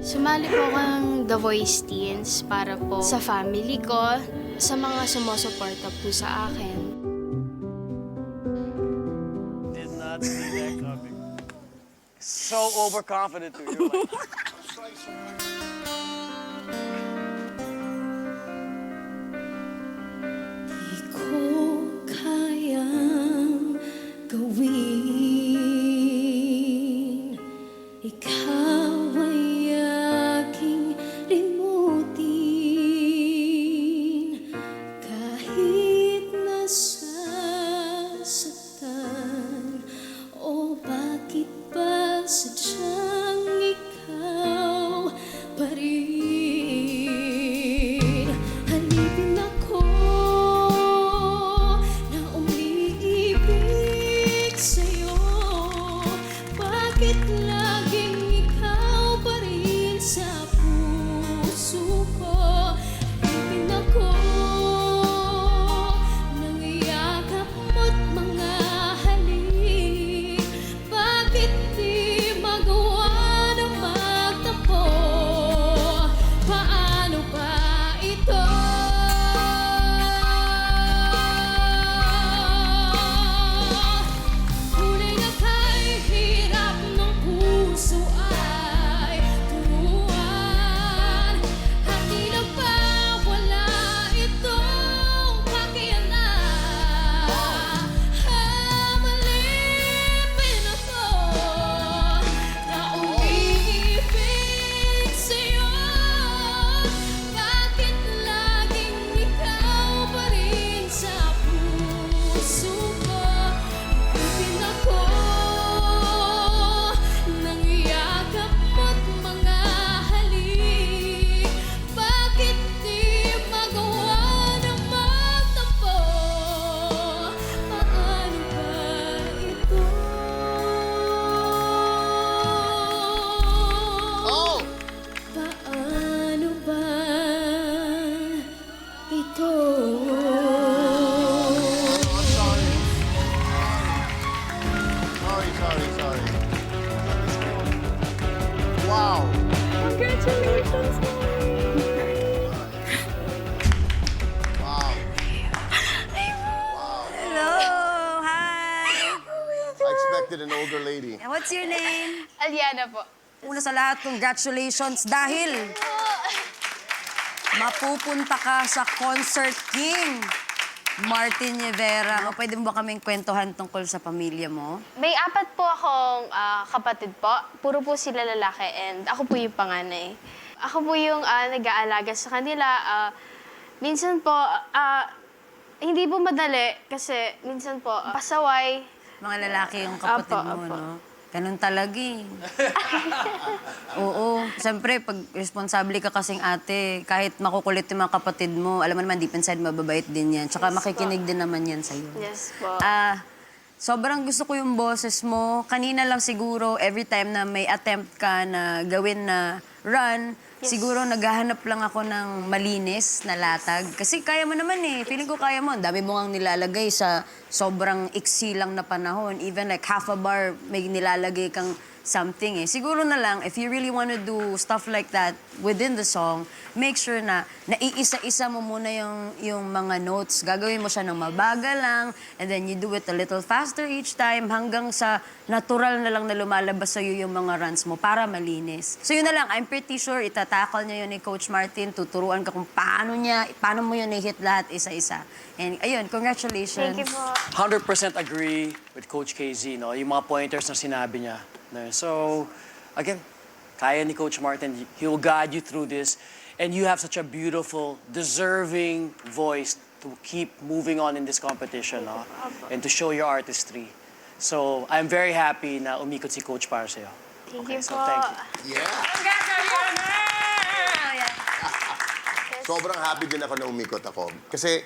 Sumali po ako ng The Voice Teens para po sa family ko, sa mga sumusuporta po sa akin. Did not see that coming. So overconfident too. You're like, Di ko kayang gawin. Ikaw ay aking limutin. Kahit nasasaktan, o bakit ba sadyang ikaw pa rin? Halipin ako na umiibig sa'yo. Bakit laging ikaw pa rin sa puso ko? Halipin ako nang iyakap mo't mga halik. Bakit di magawa na magtampo? Paano ba ito? Tunay na kay hirap ng puso ay turuan. Hati na ba wala itong pakialam? Malipin ako na umiibig sa'yo. Bakit laging ikaw pa rin sa puso ko? Halipin ako nang iyakap mo't mga halik. Bakit di magawa na magtampo? Paano ba ito? Oh! Paano ba ito? I'm sorry. Sorry. Wow. Congratulations, Wow. Hello! Hi! I expected an older lady. And what's your name? Aliana po. Una sa lahat, congratulations dahil mapupunta ka sa Concert King. Martin Rivera. O pwede mo ba kaming kwentuhan tungkol sa pamilya mo? May 4 po akong kapatid po. Puro po sila lalaki and ako po yung panganay. Ako po yung nag-aalaga sa kanila. Minsan po, hindi po madali kasi minsan po pasaway. Mga lalaki yung kapatid Apo, mo, apo. no? Ganun talaga eh. Oo. Siyempre, pag responsable ka kasing ate, kahit makukulit yung mga kapatid mo, alam mo naman, deep inside, mababait din yan. Tsaka Yes, makikinig din naman yan sa'yo. Yes po. Sobrang gusto ko yung boses mo. Kanina lang siguro, every time na may attempt ka na gawin na run, siguro naghahanap lang ako ng malinis na latag. Kasi kaya mo naman eh. Feeling ko kaya mo. Ang dami mo ngang nilalagay sa sobrang iksi lang na panahon. Even like half a bar, may nilalagay kang something eh. Siguro na lang, if you really want to do stuff like that within the song, make sure na naiisa-isa mo muna yung mga notes. Gagawin mo siya ng mabagal lang, and then you do it a little faster each time hanggang sa natural na lang na lumalabas sa'yo yung mga runs mo para malinis. So yun na lang, I'm pretty sure itatakal niya yun ni Coach Martin, tuturuan ka kung paano mo yun i-hit lahat isa-isa. And ayun, congratulations. Thank you po. 100% agree with Coach KZ, no? Yung mga pointers na sinabi niya. No? So, again, kaya ni Coach Martin. He will guide you through this. And you have such a beautiful, deserving voice to keep moving on in this competition, no? And to show your artistry. So, I'm very happy na umikot si Coach para sa'yo. Thank Okay, you so po. thank you. Yeah. Sobrang happy din ako na umikot ako. Kasi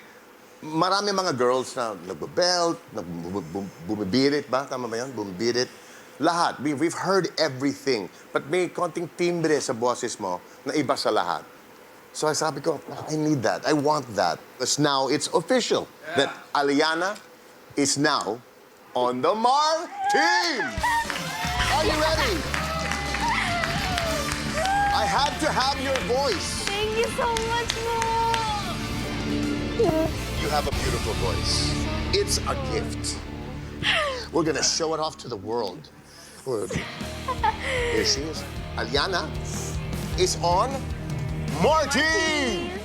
marami mga girls na nagbabelt, bumibirit ba? Tama ba yan? Bumibirit. Lahat. We've heard everything. But may konting timbre sa boses mo na iba sa lahat. So sabi ko, I need that. I want that. Because now it's official that Aliana is now on the Mar team. Are you ready? I glad to have your voice. Thank you so much po. You have a beautiful voice. It's a gift. We're gonna show it off to the world. Here she is. Aliana is on Martin!